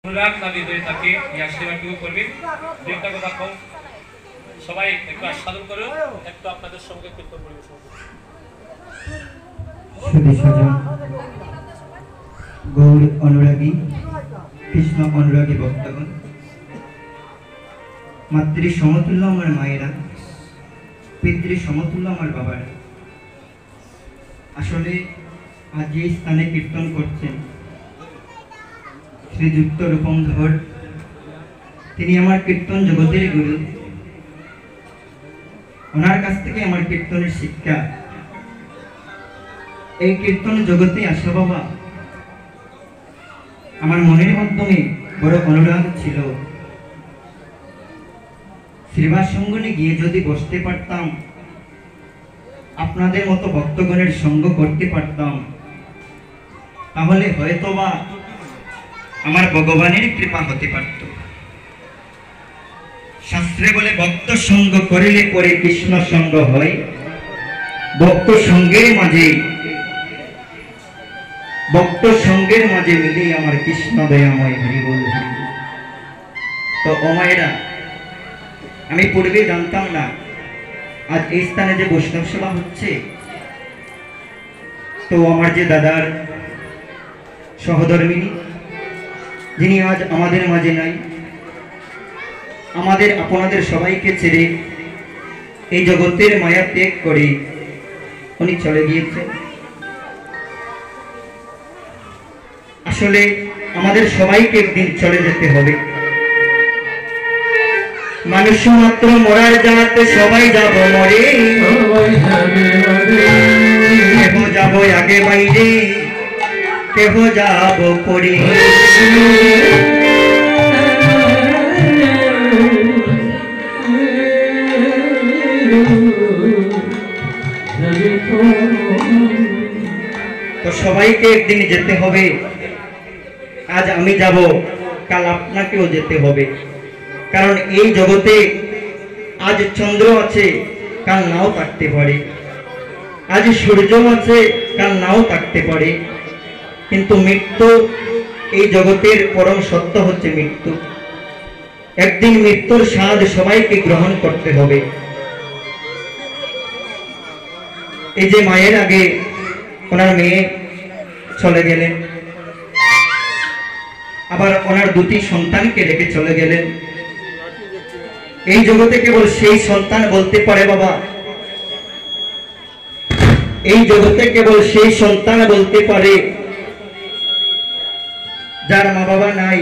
অনুরাগ নামে হয়ে থাকে এই আশীর্বাদটুকু করবেন। দুইটা কথা কম, সবাই একটু আস্বাদন করুন, একটু আপনাদের সঙ্গে কীর্তন পরিবেশন করুন। গৌর অনুরাগী, কৃষ্ণ অনুরাগী ভক্তগণ, মাতৃ সমতুল্য আমার মায়েরা, পিতৃ সমতুল্য আমার বাবারা, আসলে আজ যে স্থানে কীর্তন করছেন শ্রীযুক্ত রূপমধর, তিনি আমার কীর্তন জগতের গুরু। ওনার কাছ থেকে আমার কীর্তনের শিক্ষা। এই কীর্তন জগতে আসা বাবা আমার মনের মাধ্যমে বড় অনুরাগ ছিল। শ্রীবাস সঙ্গনে গিয়ে যদি বসতে পারতাম, আপনাদের মতো ভক্তগণের সঙ্গ করতে পারতাম, তাহলে হয়তোবা আমার ভগবানের কৃপা হতে পারত। শাস্ত্রে বলে ভক্ত সঙ্গ করিলে পরে কৃষ্ণ সঙ্গ হয়। ভক্ত সঙ্গের মাঝে মিলে আমার কৃষ্ণ দয়াময় হরি বল। তো অমায়েরা, আমি পূর্বে জানতাম না আজ এই স্থানে যে বৈষ্ণব সেবা হচ্ছে। তো আমার যে দাদার সহধর্মিনী, যিনি আজ আমাদের মাঝে নাই, আমাদের আপনাদের সবাইকে ছেড়ে এই জগতের মায়া ত্যাগ করে উনি চলে গিয়েছেন। আসলে আমাদের সবাইকে একদিন চলে যেতে হবে। মানুষ মাত্র মরার জানাতে সবাই যাব মরে, কেহ যাব আগে বাইরে, কেহ যাব পরে। তো সবাইকে একদিন যেতে হবে। আজ আমি যাব, কাল আপনাকেও যেতে হবে। কারণ এই জগতে আজ চন্দ্র আছে, কাল নাও থাকতে পারে। আজ সূর্য আছে, কাল নাও থাকতে পারে। কিন্তু মৃত্যু, এই জগতের পরম সত্য হচ্ছে মৃত্যু। একদিন মৃত্যুর স্বাদ সবাইকে গ্রহণ করতে হবে। এই যে মায়ের আগে ওনার মেয়ে চলে গেলেন, আবার ওনার দুটি সন্তানকে রেখে চলে গেলেন। এই জগতে কেবল সেই সন্তান বলতে পারে বাবা, এই জগতে কেবল সেই সন্তান বলতে পারে যার মা বাবা নাই।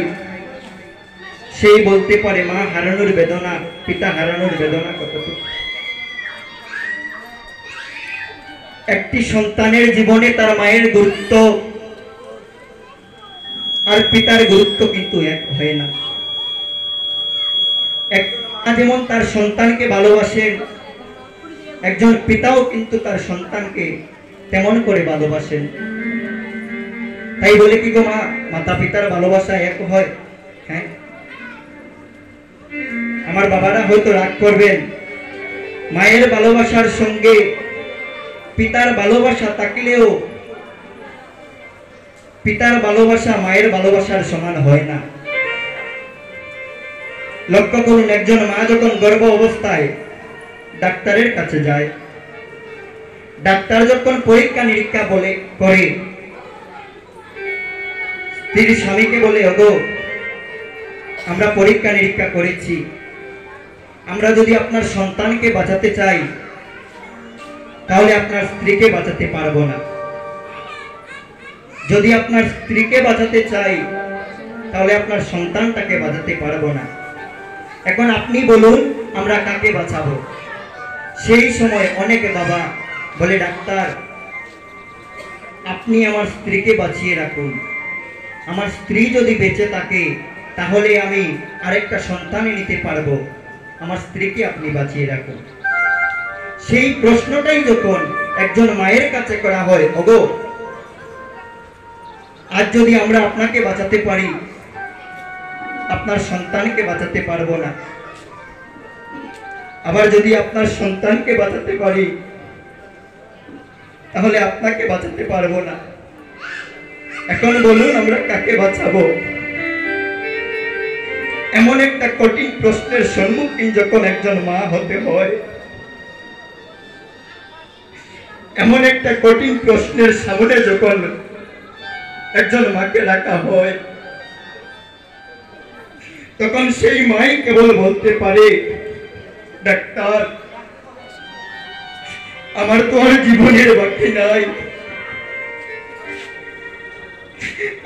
সেই বলতে পারে মা হারানোর বেদনা, পিতা হারানোর বেদনা কতটুকু। একটি সন্তানের জীবনে তার মায়ের গুরুত্ব আর পিতার গুরুত্ব কিন্তু এক হয় না। যেমন তার সন্তানকে ভালোবাসেন, একজন পিতাও কিন্তু তার সন্তানকে তেমন করে ভালোবাসেন। তাই বলে কি গো মা, মাতা পিতার ভালোবাসা এক হয়? হ্যাঁ, আমার বাবারা হয়তো রাগ করবেন। মায়ের ভালোবাসার সঙ্গে পিতার ভালোবাসা থাকলেও পিতার ভালোবাসা মায়ের ভালোবাসার সমান হয় না। লক্ষ্য করুন, একজন মা যখন গর্ভ অবস্থায় ডাক্তারের কাছে যায়, ডাক্তার যখন পরীক্ষা নিরীক্ষা করে স্ত্রীর স্বামীকে বলে, ওগো আমরা পরীক্ষা নিরীক্ষা করেছি, আমরা যদি আপনার সন্তানকে বাঁচাতে চাই তাহলে আপনার স্ত্রীকে বাঁচাতে পারবো না। যদি আপনার স্ত্রীকে বাঁচাতে চাই তাহলে আপনার সন্তানটাকে বাঁচাতে পারবো না। এখন আপনি বলুন আমরা কাকে বাঁচাবো? সেই সময় অনেক বাবা বলে, ডাক্তার আপনি আমার স্ত্রীকে বাঁচিয়ে রাখুন, আমার স্ত্রী যদি বেঁচে থাকে তাহলে আমি আরেকটা সন্তান নিতে পারবো, আমার স্ত্রীকে আপনি বাঁচিয়ে রাখুন। সেই প্রশ্নটাই যখন একজন মায়ের কাছে করা হয়, ওগো আজ যদি আমরা আপনাকে বাঁচাতে পারি, আপনার সন্তানকে বাঁচাতে পারবো না। আবার যদি আপনার সন্তানকে বাঁচাতে পারি তাহলে আপনাকে বাঁচাতে পারবো না। এখন বলুন আমরা কাকে বাঁচাবো? এমন একটা কঠিন প্রশ্নের সম্মুখীন যখন একজন মা হতে হয়, এমন একটা কঠিন প্রশ্নের সামনে যখন একজন মাকে রাখা হয়, তখন সেই মাই কেবল বলতে পারে, ডাক্তার, আমার তো আর জীবনের বাকি নাই,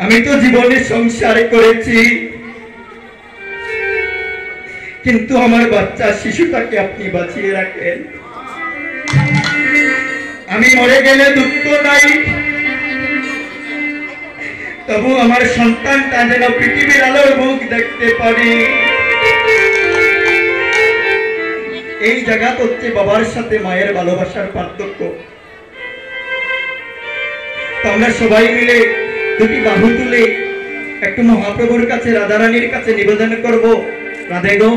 আমি তো জীবনে সংসার করেছি, কিন্তু আমার বাচ্চা শিশুটাকে আপনি বাঁচিয়ে রাখেন। আমি মরে গেলে দুঃখ নাই, তবু আমার সন্তানটা যেন পৃথিবীর আলোর মুখ দেখতে পারে। এই জায়গা হচ্ছে বাবার সাথে মায়ের ভালোবাসার পার্থক্য। তো আমরা সবাই মিলে দুটি বাহু তুলে একটু মহাপ্রভুর কাছে, রাধারানীর কাছে নিবেদন করব, রাধে গো,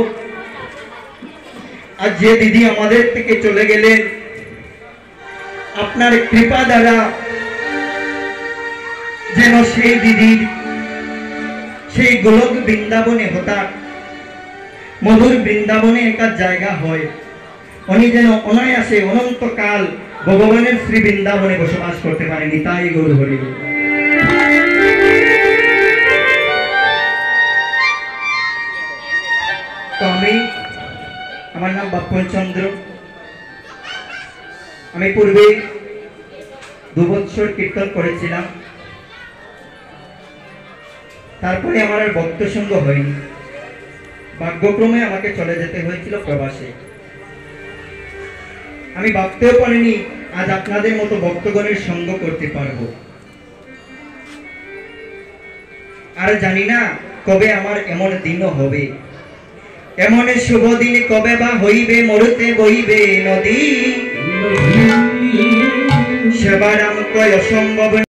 আজ যে দিদি আমাদের থেকে চলে গেলেন, আপনার কৃপা দ্বারা যেন সেই দিদির সেই গোলক বৃন্দাবনে হঠাৎ মধুর বৃন্দাবনে একটা জায়গা হয়, উনি যেন অনায়াসে অনন্তকাল ভগবানের শ্রী বৃন্দাবনে বসবাস করতে পারেনি। তাই গৌর হরি। তো আমার নাম বাপ্পন চন্দ্র। আমি পূর্বে 2 বছর কীর্তন করেছিলাম, তারপরে আমার আর ভক্ত সঙ্গ হয়নি, ভাগ্যক্রমে আমাকে চলে যেতে হয়েছিল প্রবাসে। আমি ভাবতেও পারিনি আজ আপনাদের মতো ভক্তগণের সঙ্গ করতে পারবো। আর জানি না কবে আমার এমন দিনও হবে, এমন শুভ দিন কবে বা হইবে, মরুতে বইবে নদী, সেবার আমাকে অসম্ভব